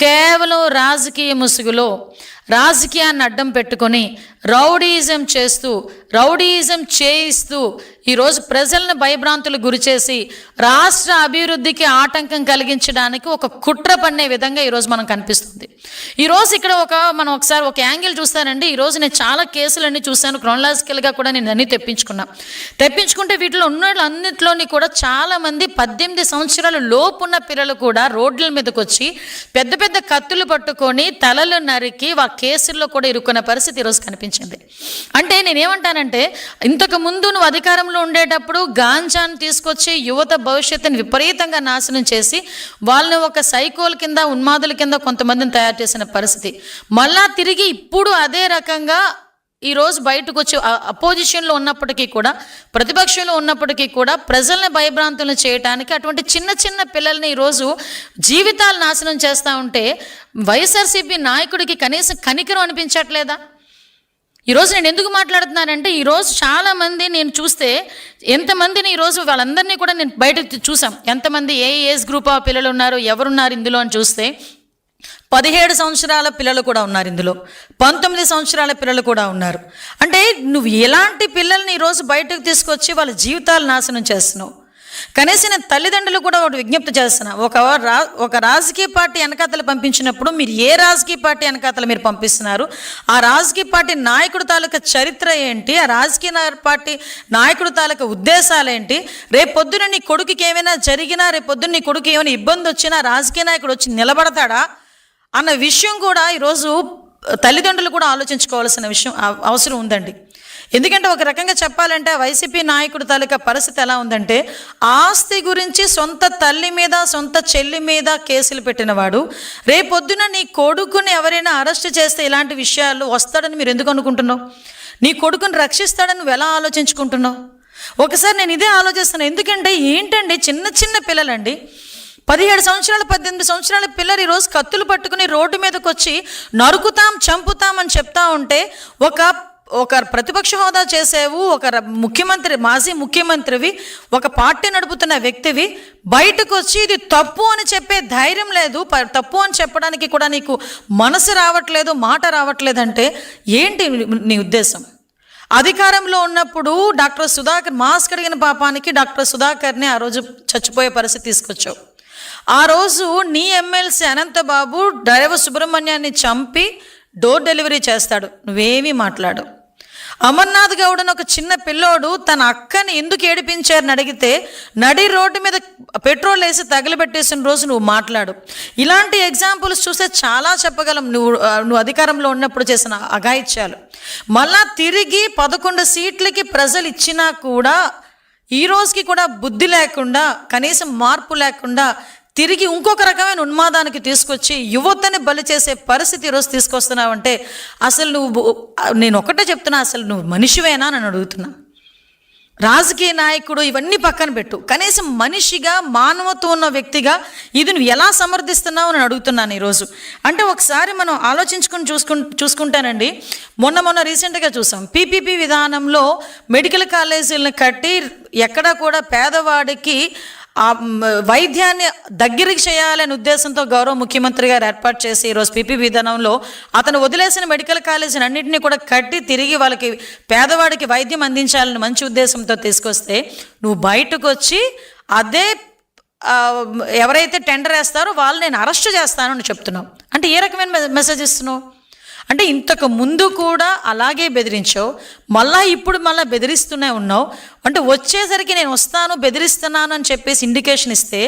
కేవలం రాజకీయ ముసుగులో రాజకీయాన్ని అడ్డం పెట్టుకొని రౌడీయిజం చేయిస్తూ ఈరోజు ప్రజలను భయభ్రాంతులు గురిచేసి రాష్ట్ర అభివృద్ధికి ఆటంకం కలిగించడానికి ఒక కుట్ర పన్నే విధంగా ఈరోజు మనం కనిపిస్తుంది. ఈరోజు ఇక్కడ మనం ఒకసారి ఒక యాంగిల్ చూస్తానండి. ఈరోజు నేను చాలా కేసులన్నీ చూశాను, క్రోనలాజికల్గా కూడా నేను అన్నీ తెప్పించుకుంటే వీటిలో ఉన్న అన్నింటిలోని కూడా చాలామంది 18 సంవత్సరాల లోపున్న పిల్లలు కూడా రోడ్ల మీదకి వచ్చి పెద్ద పెద్ద కత్తులు పట్టుకొని తలలు నరికి కేసుల్లో కూడా ఇరుక్కున్న పరిస్థితి ఈరోజు కనిపించింది. అంటే నేనేమంటానంటే, ఇంతకు ముందు నువ్వు అధికారంలో ఉండేటప్పుడు గాంజాను తీసుకొచ్చి యువత భవిష్యత్తుని విపరీతంగా నాశనం చేసి వాళ్ళని ఒక సైకోల కింద ఉన్మాదుల కింద కొంతమందిని తయారు చేసిన పరిస్థితి, మళ్ళా తిరిగి ఇప్పుడు అదే రకంగా ఈరోజు బయటకు వచ్చి అపోజిషన్లో ఉన్నప్పటికీ కూడా, ప్రతిపక్షంలో ఉన్నప్పటికీ కూడా ప్రజల్ని భయభ్రాంతులను చేయడానికి అటువంటి చిన్న చిన్న పిల్లల్ని ఈరోజు జీవితాలు నాశనం చేస్తూ ఉంటే వైఎస్ఆర్సీపీ నాయకుడికి కనీసం కనికరం అనిపించట్లేదా? ఈరోజు నేను ఎందుకు మాట్లాడుతున్నానంటే, ఈరోజు చాలామంది నేను చూస్తే ఎంతమందిని ఈరోజు వాళ్ళందరినీ కూడా నేను బయట చూసాం. ఎంతమంది ఏ ఏజ్ గ్రూప్ ఆఫ్ పిల్లలు ఉన్నారు, ఎవరున్నారు ఇందులో అని చూస్తే 17 సంవత్సరాల పిల్లలు కూడా ఉన్నారు, ఇందులో 19 సంవత్సరాల పిల్లలు కూడా ఉన్నారు. అంటే నువ్వు ఎలాంటి పిల్లల్ని ఈరోజు బయటకు తీసుకొచ్చి వాళ్ళ జీవితాలు నాశనం చేస్తున్నావు? కనీసం నేను తల్లిదండ్రులు కూడా ఒకటి విజ్ఞప్తి చేస్తున్నా, ఒక రాజకీయ పార్టీ వెనకాతలు పంపించినప్పుడు మీరు ఏ రాజకీయ పార్టీ వెనకాతలు మీరు పంపిస్తున్నారు, ఆ రాజకీయ పార్టీ నాయకుడి తాలూకా చరిత్ర ఏంటి, ఆ రాజకీయ పార్టీ నాయకుడి తాలూకా ఉద్దేశాలు ఏంటి, రేపొద్దున నీ కొడుకుకి ఏమైనా జరిగినా, రేపొద్దున నీ కొడుకు ఏమైనా ఇబ్బంది వచ్చినా రాజకీయ నాయకుడు వచ్చి నిలబడతాడా అన్న విషయం కూడా ఈరోజు తల్లిదండ్రులు కూడా ఆలోచించుకోవాల్సిన అవసరం ఉందండి. ఎందుకంటే ఒక రకంగా చెప్పాలంటే వైసీపీ నాయకుడు తాలూకా పరిస్థితి ఎలా ఉందంటే, ఆస్తి గురించి సొంత తల్లి మీద సొంత చెల్లి మీద కేసులు పెట్టినవాడు రేపొద్దున నీ కొడుకుని ఎవరైనా అరెస్ట్ చేస్తే ఇలాంటి విషయాలు వస్తాడని మీరు ఎందుకు అనుకుంటున్నావు? నీ కొడుకుని రక్షిస్తాడని నువ్వు ఎలా ఆలోచించుకుంటున్నావు? ఒకసారి నేను ఇదే ఆలోచిస్తున్నాను. ఎందుకంటే ఏంటండి, చిన్న చిన్న పిల్లలండి, 17 సంవత్సరాలు 18 సంవత్సరాల పిల్లలు ఈరోజు కత్తులు పట్టుకుని రోడ్డు మీదకి వచ్చి నరుకుతాం చంపుతాం అని చెప్తా ఉంటే, ఒక ప్రతిపక్ష హోదా చేసేవు, ఒక మాజీ ముఖ్యమంత్రివి, ఒక పార్టీ నడుపుతున్న వ్యక్తివి బయటకు వచ్చి ఇది తప్పు అని చెప్పే ధైర్యం లేదు, తప్పు అని చెప్పడానికి కూడా నీకు మనసు రావట్లేదు, మాట రావట్లేదంటే ఏంటి నీ ఉద్దేశం? అధికారంలో ఉన్నప్పుడు డాక్టర్ సుధాకర్ మాస్క్ అడిగిన పాపానికి డాక్టర్ సుధాకర్ని ఆ రోజు చచ్చిపోయే పరిస్థితి తీసుకొచ్చావు. ఆ రోజు నీ ఎమ్మెల్సీ అనంతబాబు డ్రైవర్ సుబ్రహ్మణ్యాన్ని చంపి డోర్ డెలివరీ చేస్తాడు, నువ్వేమీ మాట్లాడు. అమర్నాథ్ గౌడ్ అని ఒక చిన్న పిల్లోడు తన అక్కని ఎందుకు ఏడిపించారని అడిగితే నడి రోడ్డు మీద పెట్రోల్ వేసి తగిలిపెట్టేసిన రోజు నువ్వు మాట్లాడు. ఇలాంటి ఎగ్జాంపుల్స్ చూస్తే చాలా చెప్పగలం. నువ్వు అధికారంలో ఉన్నప్పుడు చేసిన అఘాయిత్యాలు మళ్ళా తిరిగి 11 సీట్లకి ప్రజలు ఇచ్చినా కూడా ఈ రోజుకి కూడా బుద్ధి లేకుండా, కనీసం మార్పు లేకుండా తిరిగి ఇంకొక రకమైన ఉన్మాదానికి తీసుకొచ్చి యువతని బలి చేసే పరిస్థితి ఈరోజు తీసుకొస్తున్నావంటే అసలు నేను ఒకటే చెప్తున్నా, అసలు నువ్వు మనిషివేనా అని అడుగుతున్నా. రాజకీయ నాయకుడు ఇవన్నీ పక్కన పెట్టు, కనీసం మనిషిగా మానవత్వం ఉన్న వ్యక్తిగా ఇది నువ్వు ఎలా సమర్థిస్తున్నావు అని అడుగుతున్నాను ఈరోజు. అంటే ఒకసారి మనం ఆలోచించుకుని చూసుకుంటానండి. మొన్న రీసెంట్గా చూసాం, పీపీపీ విధానంలో మెడికల్ కాలేజీలను కట్టి ఎక్కడా కూడా పేదవాడికి ఆ వైద్యాన్ని దగ్గరికి చేయాలనే ఉద్దేశంతో గౌరవ ముఖ్యమంత్రి గారు ఏర్పాటు చేసి ఈరోజు పీపీ విధానంలో అతను వదిలేసిన మెడికల్ కాలేజీని అన్నింటినీ కూడా కట్టి తిరిగి వాళ్ళకి పేదవాడికి వైద్యం అందించాలని మంచి ఉద్దేశంతో తీసుకొస్తే నువ్వు బయటకు వచ్చి అదే ఎవరైతే టెండర్ వేస్తారో వాళ్ళు నేను అరెస్ట్ చేస్తానని చెప్తున్నావు. అంటే ఏ రకమైన మెసేజ్ ఇస్తున్నావు? అంటే ఇంతకు ముందు కూడా అలాగే బెదిరించావు, ఇప్పుడు బెదిరిస్తూనే ఉన్నావు. అంటే వచ్చేసరికి నేను వస్తాను బెదిరిస్తున్నాను అని చెప్పేసి ఇండికేషన్ ఇస్తే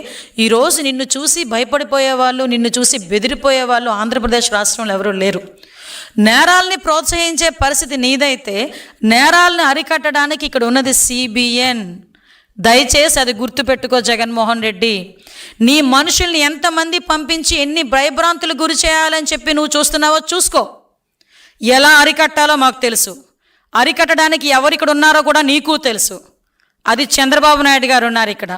ఈరోజు నిన్ను చూసి భయపడిపోయేవాళ్ళు, నిన్ను చూసి బెదిరిపోయేవాళ్ళు ఆంధ్రప్రదేశ్ రాష్ట్రంలో ఎవరూ లేరు. నేరాల్ని ప్రోత్సహించే పరిస్థితి నీదైతే నేరాలను అరికట్టడానికి ఇక్కడ ఉన్నది CBN. దయచేసి అది గుర్తుపెట్టుకో జగన్మోహన్ రెడ్డి. నీ మనుషుల్ని ఎంతమంది పంపించి ఎన్ని భయభ్రాంతులు గురి చేయాలని చెప్పి నువ్వు చూస్తున్నావో చూసుకో. ఎలా అరికట్టాలో మాకు తెలుసు, అరికట్టడానికి ఎవరు ఇక్కడ ఉన్నారో కూడా నీకు తెలుసు. అది చంద్రబాబు నాయుడు గారు ఉన్నారు ఇక్కడ.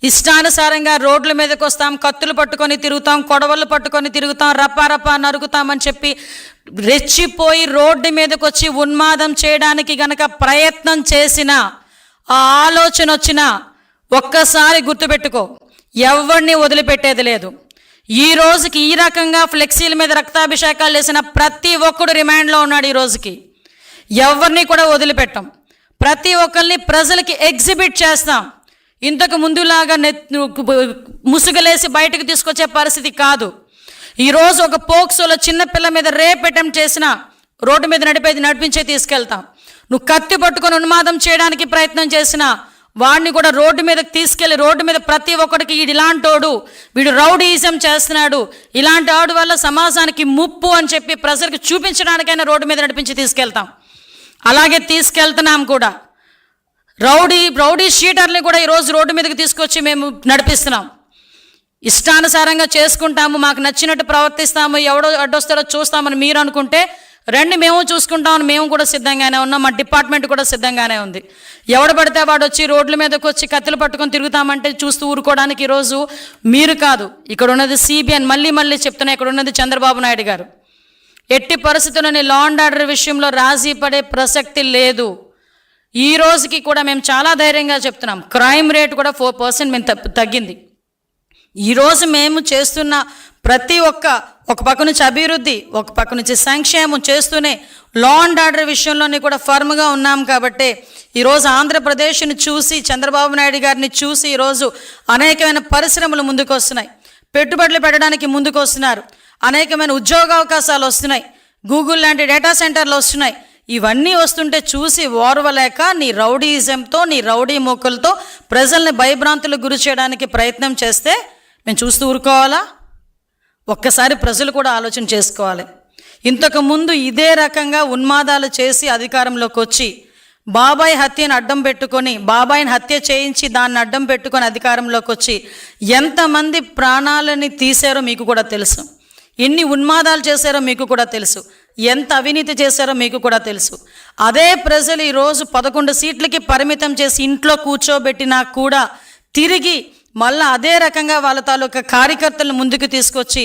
ఇష్టానుసారంగా రోడ్ల మీదకి వస్తాం, కత్తులు పట్టుకొని తిరుగుతాం, కొడవళ్ళు పట్టుకొని తిరుగుతాం, రప్పా నరుగుతామని చెప్పి రెచ్చిపోయి రోడ్డు మీదకి వచ్చి ఉన్మాదం చేయడానికి గనక ప్రయత్నం చేసిన ఆ ఆలోచన వచ్చినా ఒక్కసారి గుర్తుపెట్టుకో, ఎవరిని వదిలిపెట్టేది లేదు. ఈ రోజుకి ఈ రకంగా ఫ్లెక్సీల మీద రక్తాభిషేకాలు చేసిన ప్రతి ఒక్కడు రిమాండ్లో ఉన్నాడు. ఈ రోజుకి ఎవరిని కూడా వదిలిపెట్టాం. ప్రతి ఒక్కరిని ప్రజలకి ఎగ్జిబిట్ చేస్తాం. ఇంతకు ముందులాగా ముసుగులేసి బయటకు తీసుకొచ్చే పరిస్థితి కాదు. ఈరోజు ఒక పోక్సోలో చిన్నపిల్ల మీద రేప్ అటెంప్ట్ చేసిన రోడ్డు మీద నడిపించే తీసుకెళ్తాం. నువ్వు కత్తి పట్టుకొని ఉన్మాదం చేయడానికి ప్రయత్నం చేసినా వాడిని కూడా రోడ్డు మీదకి తీసుకెళ్ళి రోడ్డు మీద ప్రతి ఒక్కడికి వీడు ఇలాంటోడు, వీడు రౌడీయిజం చేస్తున్నాడు, ఇలాంటి ఆడు వల్ల సమాజానికి ముప్పు అని చెప్పి ప్రజలకు చూపించడానికైనా రోడ్డు మీద నడిపించి తీసుకెళ్తాం. అలాగే తీసుకెళ్తున్నాం కూడా. రౌడీ షీటర్ని కూడా ఈరోజు రోడ్డు మీదకి తీసుకొచ్చి మేము నడిపిస్తున్నాం. ఇష్టానుసారంగా చేసుకుంటాము, మాకు నచ్చినట్టు ప్రవర్తిస్తాము, ఎవడో అడ్డొస్తారో చూస్తామని మీరు అనుకుంటే రండి, మేము చూసుకుంటామని మేము కూడా సిద్ధంగానే ఉన్నాం. మా డిపార్ట్మెంట్ కూడా సిద్ధంగానే ఉంది. ఎవడు పడితే వాడు వచ్చి రోడ్ల మీదకి వచ్చి కత్తులు పట్టుకొని తిరుగుతామంటే చూస్తూ ఊరుకోవడానికి ఈరోజు మీరు కాదు, ఇక్కడ ఉన్నది సిబిఐని మళ్ళీ చెప్తున్నా, ఇక్కడ ఉన్నది చంద్రబాబు నాయుడు గారు. ఎట్టి పరిస్థితుల్లోని లా అండ్ ఆర్డర్ విషయంలో రాజీ పడే ప్రసక్తి లేదు. ఈ రోజుకి కూడా మేము చాలా ధైర్యంగా చెప్తున్నాం. క్రైమ్ రేట్ కూడా 4% మేము తగ్గింది. ఈరోజు మేము చేస్తున్న ప్రతి ఒక పక్క నుంచి అభివృద్ధి, ఒక పక్క నుంచి సంక్షేమం చేస్తూనే లా అండ్ ఆర్డర్ విషయంలోని కూడా ఫర్మ్గా ఉన్నాం. కాబట్టి ఈరోజు ఆంధ్రప్రదేశ్ని చూసి, చంద్రబాబు నాయుడు గారిని చూసి ఈరోజు అనేకమైన పరిశ్రమలు ముందుకు వస్తున్నాయి, పెట్టుబడులు పెట్టడానికి ముందుకు వస్తున్నారు, అనేకమైన ఉద్యోగ అవకాశాలు వస్తున్నాయి, గూగుల్ లాంటి డేటా సెంటర్లు వస్తున్నాయి. ఇవన్నీ వస్తుంటే చూసి ఓర్వలేక నీ రౌడీయిజంతో, నీ రౌడీ మోకలతో ప్రజల్ని భయభ్రాంతులకు గురి చేయడానికి ప్రయత్నం చేస్తే మేము చూస్తూ ఊరుకోవాలా? ఒక్కసారి ప్రజలు కూడా ఆలోచన చేసుకోవాలి. ఇంతకుముందు ఇదే రకంగా ఉన్మాదాలు చేసి అధికారంలోకి వచ్చి బాబాయ్ హత్యను అడ్డం పెట్టుకొని, బాబాయిని హత్య చేయించి దాన్ని అడ్డం పెట్టుకొని అధికారంలోకి వచ్చి ఎంతమంది ప్రాణాలని తీశారో మీకు కూడా తెలుసు. ఎన్ని ఉన్మాదాలు చేశారో మీకు కూడా తెలుసు. ఎంత అవినీతి చేశారో మీకు కూడా తెలుసు. అదే ప్రజలు ఈరోజు 11 సీట్లకి పరిమితం చేసి ఇంట్లో కూర్చోబెట్టినా కూడా తిరిగి మళ్ళీ అదే రకంగా వాళ్ళ తాలూకా కార్యకర్తలను ముందుకు తీసుకొచ్చి